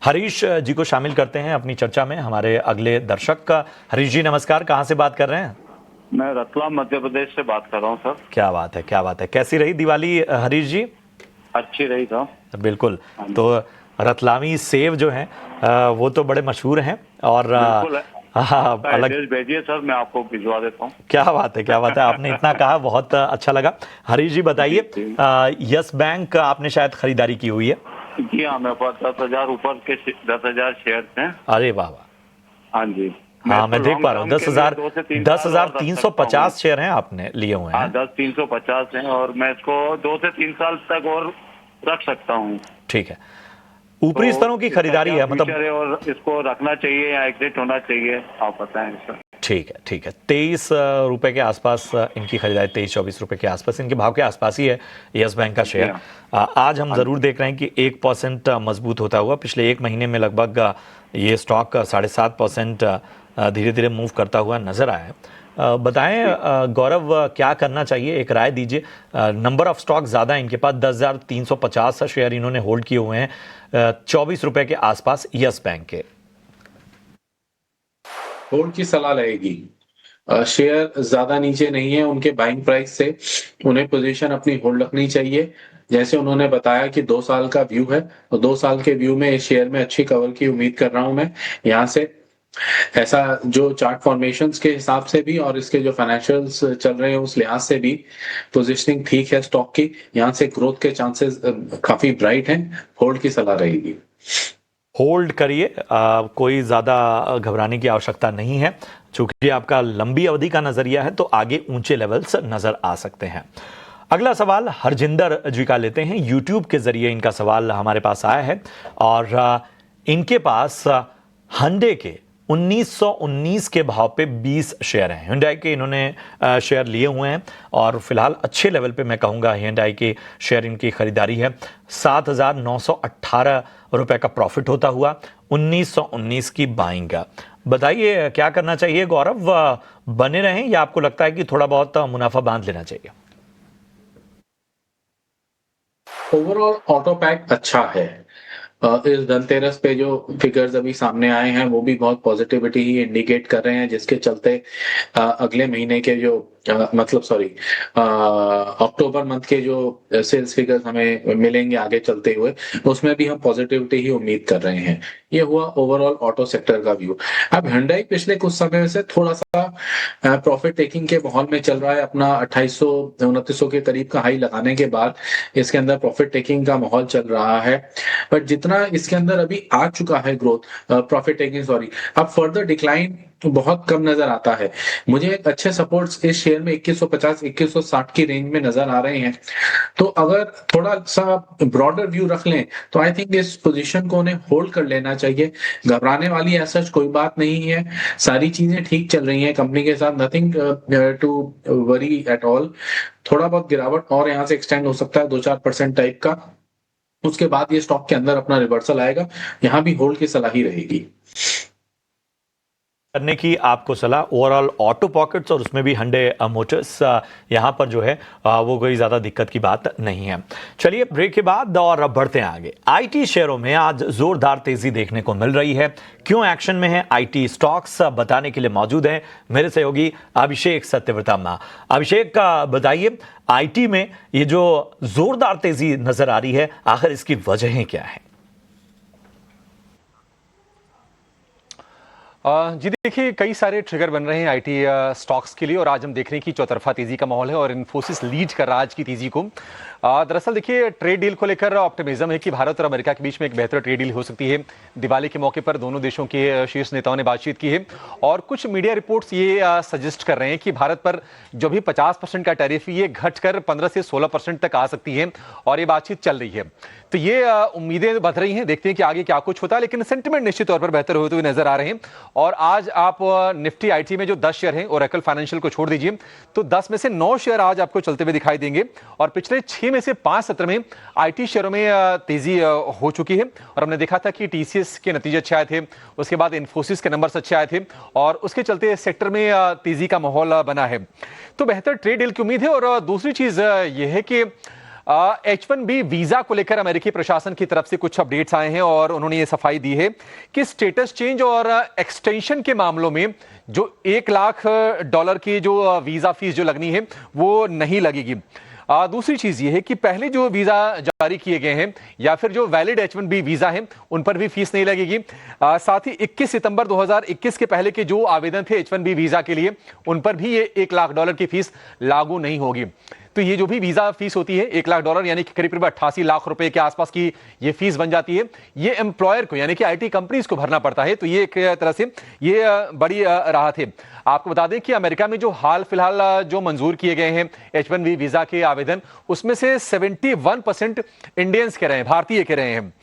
हरीश जी को शामिल करते हैं अपनी चर्चा में, हमारे अगले दर्शक। हरीश जी नमस्कार, कहां से बात कर रहे हैं? मैं रतलाम मध्य प्रदेश से बात कर रहा हूं सर। क्या बात है, क्या बात है। कैसी रही दिवाली हरीश जी? अच्छी रही था बिल्कुल। तो रतलामी सेव जो है वो तो बड़े मशहूर हैं और अलग भेजिए सर, मैं आपको भिजवा देता हूँ। क्या बात है, क्या बात है, आपने इतना कहा, बहुत अच्छा लगा। हरीश जी बताइए, यस बैंक आपने शायद खरीदारी की हुई है? जी हाँ, मेरे पास 10,000 ऊपर के 10,000 शेयर हैं। अरे वाह वाह। हाँ जी, हाँ मैं देख पा रहा हूँ 10,350 शेयर हैं आपने लिए हुए हैं। 10,350 हैं और मैं इसको 2 से 3 साल तक और रख सकता हूँ। ठीक है, ऊपरी स्तरों की खरीदारी है मतलब, और इसको रखना चाहिए या एग्जिट होना चाहिए, आप बताएं सर। ठीक है 23 रुपए के आसपास इनकी खरीदारी, 23-24 रुपए के आसपास, इनके भाव के आसपास ही है यस बैंक का शेयर। आज हम जरूर देख रहे हैं कि 1% मजबूत होता हुआ, पिछले एक महीने में लगभग ये स्टॉक 7.5% धीरे धीरे मूव करता हुआ नजर आया है। बताएं गौरव, क्या करना चाहिए, एक राय दीजिए। नंबर ऑफ स्टॉक ज्यादा है इनके पास, 10,350 शेयर इन्होंने होल्ड किए हुए हैं 24 रुपए के आसपास यस बैंक के। होल्ड की सलाह रहेगी, शेयर ज्यादा नीचे नहीं है उनके बाइंग प्राइस से, उन्हें पोजीशन अपनी होल्ड रखनी चाहिए। जैसे उन्होंने बताया कि 2 साल का व्यू है, तो 2 साल के व्यू में इस शेयर में अच्छी कवर की उम्मीद कर रहा हूं मैं। यहाँ से ऐसा जो चार्ट फॉर्मेशंस के हिसाब से भी और इसके जो फाइनेंशियल्स चल रहे हैं उस लिहाज से भी पोजीशनिंग ठीक है स्टॉक की। यहाँ से ग्रोथ के चांसेस काफी ब्राइट हैं, होल्ड की सलाह रहेगी। होल्ड करिए, कोई ज्यादा घबराने की आवश्यकता नहीं है। चूंकि आपका लंबी अवधि का नजरिया है तो आगे ऊंचे लेवल्स नजर आ सकते हैं। अगला सवाल हरजिंदर जी का लेते हैं, यूट्यूब के जरिए इनका सवाल हमारे पास आया है और इनके पास hyundai के 1919 के भाव पे 20 शेयर हैं। hyundai के इन्होंने शेयर लिए हुए हैं और फिलहाल अच्छे लेवल पे मैं कहूँगा hyundai के शेयर इनकी खरीदारी है। 7,918 रुपए का प्रॉफिट होता हुआ 1919 की बाइंग। बताइए क्या करना चाहिए गौरव, बने रहें या आपको लगता है कि थोड़ा बहुत मुनाफा बांध लेना चाहिए? ओवरऑल ऑटो पैक अच्छा है। इस धनतेरस पे जो फिगर्स अभी सामने आए हैं वो भी बहुत पॉजिटिविटी ही इंडिकेट कर रहे हैं, जिसके चलते अगले महीने के जो अक्टूबर मंथ के जो सेल्स फिगर्स हमें मिलेंगे आगे चलते हुए, उसमें भी हम पॉजिटिविटी ही उम्मीद कर रहे हैं। ये हुआ ओवरऑल ऑटो सेक्टर का व्यू। अब hyundai पिछले कुछ समय से थोड़ा सा प्रॉफिट टेकिंग के माहौल में चल रहा है, अपना 2800-2900 के करीब का हाई लगाने के बाद इसके अंदर प्रॉफिट टेकिंग का माहौल चल रहा है। बट जितना इसके अंदर अभी आ चुका है ग्रोथ, प्रॉफिट टेकिंग अब फर्दर डिक्लाइन तो बहुत कम नजर आता है। मुझे एक अच्छे सपोर्ट्स इस शेयर में 2150-2160 की रेंज में नजर आ रहे हैं। तो अगर थोड़ा सा ब्रॉडर व्यू रख लें तो आई थिंक इस पोजीशन को उन्हें होल्ड कर लेना चाहिए। घबराने वाली ऐसा कोई बात नहीं है, सारी चीजें ठीक चल रही हैं कंपनी के साथ, nothing to worry at all. थोड़ा बहुत गिरावट और यहाँ से एक्सटेंड हो सकता है 2-4% टाइप का, उसके बाद ये स्टॉक के अंदर अपना रिवर्सल आएगा। यहाँ भी होल्ड की सलाह ही रहेगी करने की आपको सलाह। ओवरऑल ऑटो पॉकेट्स और उसमें भी hyundai मोटर्स यहाँ पर जो है वो कोई ज़्यादा दिक्कत की बात नहीं है। चलिए ब्रेक के बाद और अब बढ़ते हैं आगे। आईटी शेयरों में आज जोरदार तेजी देखने को मिल रही है। क्यों एक्शन में है आईटी स्टॉक्स, बताने के लिए मौजूद हैं मेरे सहयोगी अभिषेक सत्यव्रता। अभिषेक बताइए, आईटी में ये जो जोरदार तेजी नजर आ रही है, आखिर इसकी वजहें क्या है? जी देखिए, कई सारे ट्रिगर बन रहे हैं आईटी स्टॉक्स के लिए और आज हम देख रहे हैं कि चौतरफा तेजी का माहौल है और इन्फोसिस लीड कर रहा है आज की तेजी को। दरअसल देखिए, ट्रेड डील को लेकर ऑप्टिमिज्म है कि भारत और अमेरिका के बीच में एक बेहतर ट्रेड डील हो सकती है। दिवाली के मौके पर दोनों देशों के शीर्ष नेताओं ने बातचीत की है और कुछ मीडिया रिपोर्ट्स ये सजेस्ट कर रहे हैं कि भारत पर जो भी 50% का टैरिफ ये घटकर 15 से 16% तक आ सकती है और ये बातचीत चल रही है। तो ये उम्मीदें बढ़ रही हैं, देखते हैं कि आगे क्या कुछ होता है, लेकिन सेंटिमेंट निश्चित तौर पर बेहतर होते हुए नजर आ रहे हैं। और आज आप निफ्टी आईटी में जो 10 शेयर हैं, ओरेकल फाइनेंशियल को छोड़ दीजिए, तो 10 में से 9 शेयर आज आपको चलते हुए दिखाई देंगे और पिछले 6 में से 5 सत्र में आईटी शेयरों में तेजी हो चुकी है। और हमने देखा था कि टीसीएस के नतीजे अच्छे आए थे, उसके बाद इन्फोसिस के नंबर्स अच्छे आए थे और उसके चलते सेक्टर में तेजी का माहौल बना है। तो बेहतर ट्रेड डील की उम्मीद है। और दूसरी चीज यह है कि H1B वीजा को लेकर अमेरिकी प्रशासन की तरफ से कुछ अपडेट्स आए हैं और उन्होंने ये सफाई दी है कि स्टेटस चेंज और एक्सटेंशन के मामलों में जो $1 लाख की जो वीजा फीस जो लगनी है वो नहीं लगेगी। दूसरी चीज ये है कि पहले जो वीजा जारी किए गए हैं या फिर जो वैलिड H1B वीजा हैं उन पर भी फीस नहीं लगेगी। साथ ही 21 सितंबर 2021 के पहले के जो आवेदन थे H1B वीजा के लिए उन पर भी ये $1 लाख की फीस लागू नहीं होगी। तो ये जो भी वीजा फीस होती है $1 लाख यानी कि करीब 88 लाख रुपए के आसपास की ये फीस बन जाती है। ये एम्प्लॉयर को यानी कि IT कंपनीज को भरना पड़ता है। तो ये एक तरह से ये बड़ी राहत है। आपको बता दें कि अमेरिका में जो हाल फिलहाल जो मंजूर किए गए हैं H1B वीजा के आवेदन उसमें से 71% इंडियंस के रहे हैं, भारतीय के रहे हैं।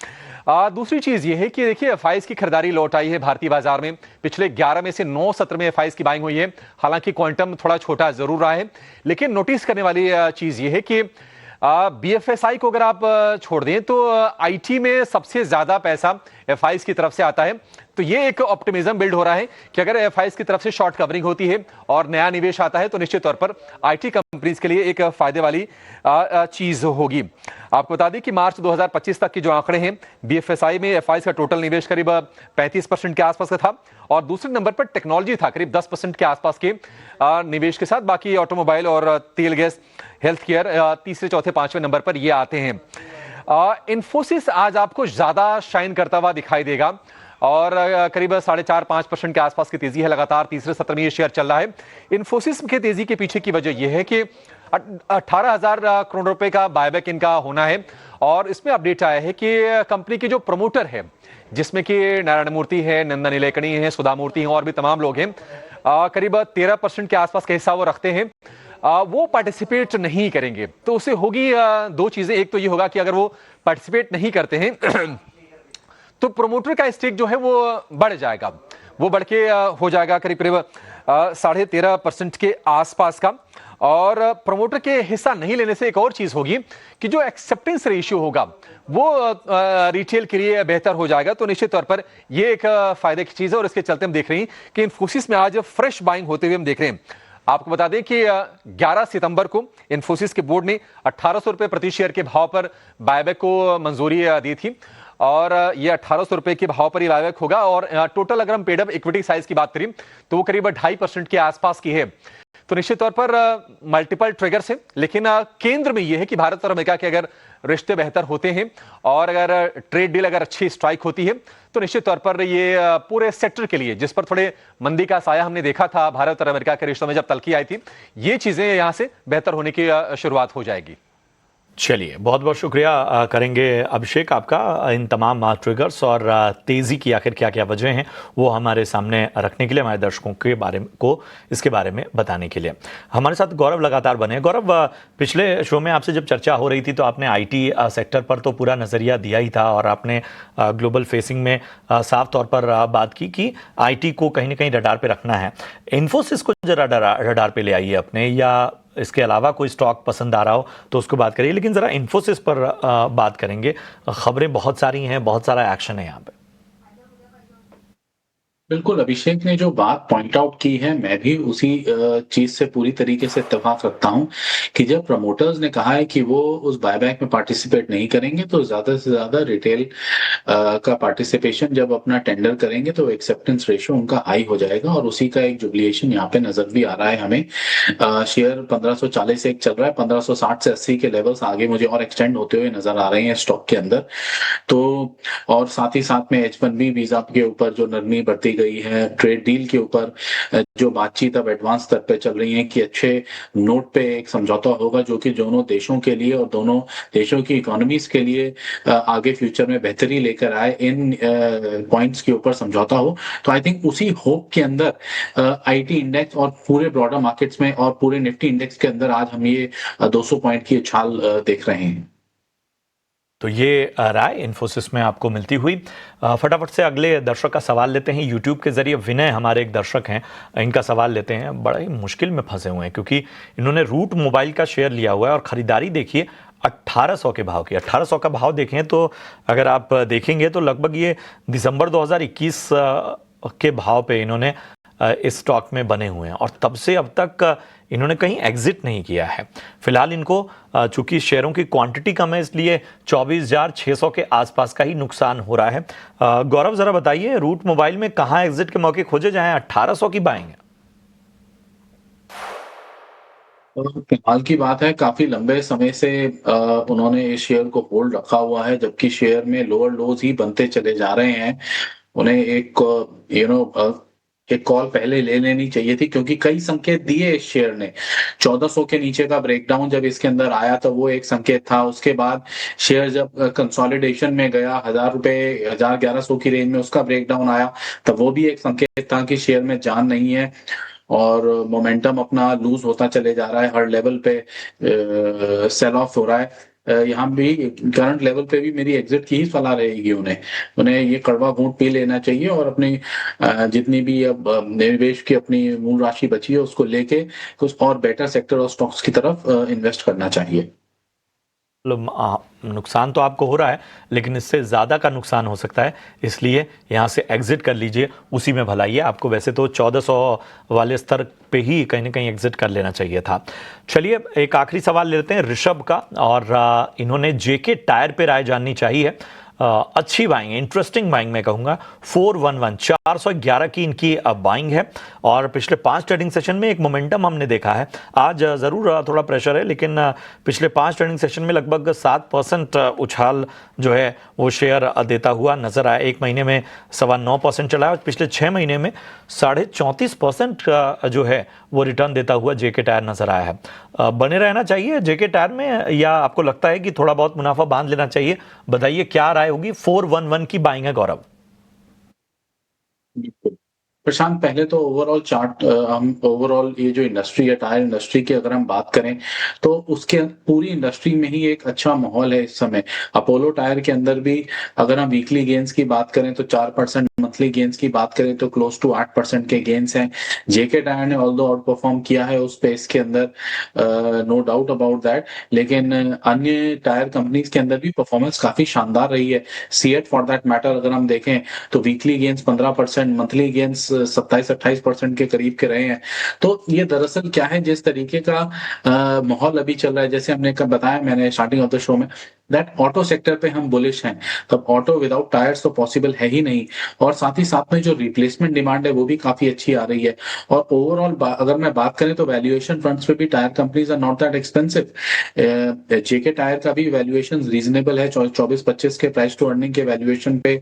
दूसरी चीज ये है कि देखिए FIs की खरीदारी लौट आई है भारतीय बाजार में। पिछले 11 में से 9 सत्र में FIs की बाइंग हुई है। हालांकि क्वांटम थोड़ा छोटा जरूर रहा है, लेकिन नोटिस करने वाली चीज ये है कि BFSI को अगर आप छोड़ दें तो IT में सबसे ज्यादा पैसा FIs की तरफ से आता है। तो ये एक ऑप्टिमिज्म बिल्ड हो रहा है कि अगर FIs की तरफ से शॉर्ट कवरिंग होती है और नया निवेश आता है तो निश्चित तौर पर IT कंपनीज के लिए एक फायदे वाली चीज होगी। आपको बता दें कि मार्च 2025 तक के जो आंकड़े हैं BFSI में FIs का टोटल निवेश करीब 35% के आसपास का था और दूसरे नंबर पर टेक्नोलॉजी था करीब 10% के आसपास के निवेश के साथ। बाकी ऑटोमोबाइल और तेल गैस हेल्थ केयर तीसरे चौथे पांचवें नंबर पर ये आते हैं। इन्फोसिस आज आपको ज्यादा शाइन करता हुआ दिखाई देगा और करीब 4.5-5% के आसपास की तेजी है। लगातार तीसरे सत्र में ये शेयर चल रहा है। इन्फोसिस के तेजी के पीछे की वजह यह है कि 18,000 करोड़ रुपए का बायबैक इनका होना है और इसमें अपडेट आया है कि कंपनी के जो प्रमोटर है जिसमें कि नारायण मूर्ति है, नंदन निलेकणी है, सुधा मूर्ति है और भी तमाम लोग हैं, करीब 13% के आसपास का हिस्सा वो रखते हैं। वो पार्टिसिपेट नहीं करेंगे तो उसे होगी दो चीजें। एक तो ये होगा कि अगर वो पार्टिसिपेट नहीं करते हैं तो प्रोमोटर का स्टेक जो है वो बढ़ जाएगा, वो बढ़ के हो जाएगा करीब 13.5% के आसपास का। और प्रमोटर के हिस्सा नहीं लेने से एक और चीज होगी कि जो एक्सेप्टेंस रेशियो होगा वो रिटेल के लिए बेहतर हो जाएगा। तो निश्चित तौर पर ये एक फायदे की चीज है और इसके चलते हम देख रहे हैं कि इन्फोसिस में आज फ्रेश बाइंग होते हुए हम देख रहे हैं। आपको बता दें कि 11 सितंबर को इन्फोसिस के बोर्ड ने 1800 रुपए प्रति शेयर के भाव पर बायबैक को मंजूरी दी थी और ये 1800 रुपए के भाव पर ही बायबैक होगा और टोटल अगर हम पेड अप इक्विटी साइज की बात करें तो वो करीब 2.5% के आसपास की है। तो निश्चित तौर पर मल्टीपल ट्रिगर्स हैं, लेकिन केंद्र में यह है कि भारत और अमेरिका के अगर रिश्ते बेहतर होते हैं और अगर ट्रेड डील अगर अच्छी स्ट्राइक होती है तो निश्चित तौर पर ये पूरे सेक्टर के लिए, जिस पर थोड़े मंदी का साया हमने देखा था भारत और अमेरिका के रिश्तों में जब तलखी आई थी, ये चीजें यहां से बेहतर होने की शुरुआत हो जाएगी। चलिए, बहुत बहुत शुक्रिया करेंगे अभिषेक आपका इन तमाम ट्रिगर्स और तेज़ी की आखिर क्या क्या वजह हैं वो हमारे सामने रखने के लिए, हमारे दर्शकों के बारे को इसके बारे में बताने के लिए। हमारे साथ गौरव लगातार बने। गौरव, पिछले शो में आपसे जब चर्चा हो रही थी तो आपने IT सेक्टर पर तो पूरा नज़रिया दिया ही था और आपने ग्लोबल फेसिंग में साफ तौर पर बात की कि IT को कहीं ना कहीं रडार पे रखना है। इन्फोसिस को जरा रडार पे ले आइए अपने, या इसके अलावा कोई स्टॉक पसंद आ रहा हो तो उसको बात करिए, लेकिन ज़रा इन्फोसिस पर बात करेंगे। खबरें बहुत सारी हैं, बहुत सारा एक्शन है यहाँ पे। बिल्कुल, अभिषेक ने जो बात पॉइंट आउट की है मैं भी उसी चीज से पूरी तरीके से इत्तेफाक रखता हूं कि जब प्रमोटर्स ने कहा है कि वो उस बायबैक में पार्टिसिपेट नहीं करेंगे तो ज्यादा से ज्यादा रिटेल का पार्टिसिपेशन जब अपना टेंडर करेंगे तो एक्सेप्टेंस रेशियो उनका हाई हो जाएगा और उसी का एक जुबिलिएशन यहाँ पे नजर भी आ रहा है हमें। शेयर 1540 से एक चल रहा है, 1560 से 80 के लेवल्स आगे मुझे और एक्सटेंड होते हुए नजर आ रहे हैं स्टॉक के अंदर। तो और साथ ही साथ में H1B वीजा के ऊपर जो नरमी बढ़ती गई है, ट्रेड डील के ऊपर जो बातचीत अब एडवांस स्तर पे चल रही है कि अच्छे नोट पे एक समझौता होगा जो कि दोनों देशों के लिए और दोनों देशों की इकोनॉमीज के लिए आगे फ्यूचर में बेहतरी लेकर आए, इन पॉइंट्स के ऊपर समझौता हो। तो आई थिंक उसी होप के अंदर IT इंडेक्स और पूरे ब्रॉडर मार्केट्स में और पूरे निफ्टी इंडेक्स के अंदर आज हम ये 200 पॉइंट की उछाल देख रहे हैं। तो ये राय इन्फोसिस में आपको मिलती हुई। फटाफट से अगले दर्शक का सवाल लेते हैं। यूट्यूब के जरिए विनय हमारे एक दर्शक हैं, इनका सवाल लेते हैं। बड़ा ही मुश्किल में फंसे हुए हैं क्योंकि इन्होंने रूट मोबाइल का शेयर लिया हुआ है और खरीदारी देखिए 1800 के भाव की। 1800 का भाव देखें तो अगर आप देखेंगे तो लगभग ये दिसंबर 2021 के भाव पे इन्होंने इस स्टॉक में बने हुए हैं और तब से अब तक इन्होंने कहीं एग्जिट नहीं किया है। फिलहाल इनको चूंकि शेयरों की क्वांटिटी कम है इसलिए 24,600 के आसपास का ही नुकसान हो रहा है। गौरव, जरा बताइए रूट मोबाइल में कहां एग्जिट के मौके खोजे जाएं, 1800 की बाइंग है? कमाल की बात है, काफी लंबे समय से उन्होंने इस शेयर को होल्ड रखा हुआ है, जबकि शेयर में लोअर लोज ही बनते चले जा रहे हैं। उन्हें एक कॉल पहले ले लेनी चाहिए थी, क्योंकि कई संकेत दिए इस शेयर ने। 1400 के नीचे का ब्रेकडाउन जब इसके अंदर आया तो वो एक संकेत था। उसके बाद शेयर जब कंसोलिडेशन में गया, 1100 की रेंज में उसका ब्रेकडाउन आया, तब वो भी एक संकेत था कि शेयर में जान नहीं है और मोमेंटम अपना लूज होता चले जा रहा है। हर लेवल पे सेल ऑफ हो रहा है। यहाँ भी करंट लेवल पे भी मेरी एग्जिट की ही सलाह रहेगी। उन्हें ये कड़वा घूंट पी लेना चाहिए और अपनी जितनी भी अब निवेश की अपनी मूल राशि बची है उसको लेके कुछ और बेटर सेक्टर और स्टॉक्स की तरफ इन्वेस्ट करना चाहिए। नुकसान तो आपको हो रहा है, लेकिन इससे ज़्यादा का नुकसान हो सकता है, इसलिए यहाँ से एग्जिट कर लीजिए, उसी में भलाई है आपको। वैसे तो 1400 वाले स्तर पे ही कहीं ना कहीं एग्जिट कर लेना चाहिए था। चलिए एक आखिरी सवाल लेते हैं ऋषभ का, और इन्होंने जेके टायर पे राय जाननी चाहिए। अच्छी बाइंग, इंटरेस्टिंग बाइंग मैं कहूँगा। 411 411 की इनकी बाइंग है, और पिछले 5 ट्रेडिंग सेशन में एक मोमेंटम हमने देखा है। आज ज़रूर थोड़ा प्रेशर है, लेकिन पिछले 5 ट्रेडिंग सेशन में लगभग 7% उछाल जो है वो शेयर देता हुआ नजर आया। एक महीने में 9.25% चला है, और पिछले 6 महीने में 34.5% का जो है वो रिटर्न देता हुआ जेके टायर नजर आया है। बने रहना चाहिए जेके टायर में, या आपको लगता है कि थोड़ा बहुत मुनाफा बांध लेना चाहिए? बताइए क्या राय होगी। 411 की बाइंग है गौरव। प्रशांत, पहले तो ओवरऑल चार्ट, हम ओवरऑल ये जो इंडस्ट्री है टायर इंडस्ट्री की अगर हम बात करें तो उसके पूरी इंडस्ट्री में ही एक अच्छा माहौल है इस समय। अपोलो टायर के अंदर भी अगर हम वीकली गेन्स की बात करें तो 4%, मंथली गेन्स की बात करें तो क्लोज टू 8% के गेन्स हैं। जेके टायर ने ऑल्दो आउट परफॉर्म किया है उस स्पेस के अंदर, नो डाउट अबाउट दैट, लेकिन अन्य टायर कंपनीज के अंदर भी परफॉर्मेंस काफी शानदार रही है। सीएट फॉर दैट मैटर अगर हम देखें तो वीकली गेन्स 15%, मंथली गेन्स 27-28% के करीब के रहे हैं। तो ये दरअसल क्या है, जिस तरीके का माहौल अभी चल रहा है, जैसे हमने बताया मैंने स्टार्टिंग ऑफ द शो में, दैट ऑटो सेक्टर पे हम बुलिश हैं, तब ऑटो विदाउट टायर्स तो पॉसिबल है ही नहीं। और साथ ही साथ में जो रिप्लेसमेंट डिमांड है वो भी काफी अच्छी आ रही है। और ओवरऑल अगर मैं बात करें तो वैल्यूएशन फ्रंट्स पे भी tyre companies are not that expensive. JK tyre का भी वैल्यूएशन रीजनेबल है, 24-25 के प्राइस टू अर्निंग के वैल्यूएशन पे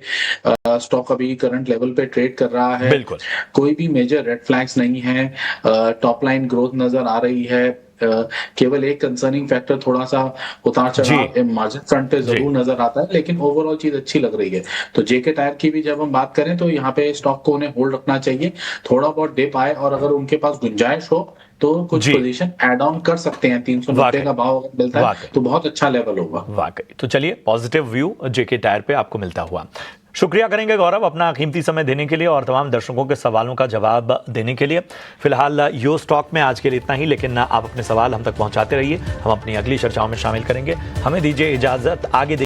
स्टॉक अभी करंट लेवल पे ट्रेड कर रहा है। बिल्कुल, कोई भी मेजर रेड फ्लैग्स नहीं है, टॉप लाइन ग्रोथ नजर आ रही है। केवल एक कंसर्निंग फैक्टर थोड़ा सा उतार चढ़ाव मार्जिन फ्रंट पे जरूर नजर आता है, लेकिन ओवरऑल चीज अच्छी लग रही है। तो जेके टायर की भी जब हम बात करें तो यहाँ पे स्टॉक को उन्हें होल्ड रखना चाहिए। थोड़ा बहुत डिप आए और अगर उनके पास गुंजाइश हो तो कुछ पोजीशन ऐड ऑन कर सकते हैं। 390 का भाव अगर मिलता है तो बहुत अच्छा लेवल होगा। वाकई। तो चलिए पॉजिटिव व्यू जेके टायर पे आपको मिलता हुआ। शुक्रिया करेंगे गौरव अपना कीमती समय देने के लिए और तमाम दर्शकों के सवालों का जवाब देने के लिए। फिलहाल यो स्टॉक में आज के लिए इतना ही, लेकिन आप अपने सवाल हम तक पहुंचाते रहिए, हम अपनी अगली चर्चाओं में शामिल करेंगे। हमें दीजिए इजाजत, आगे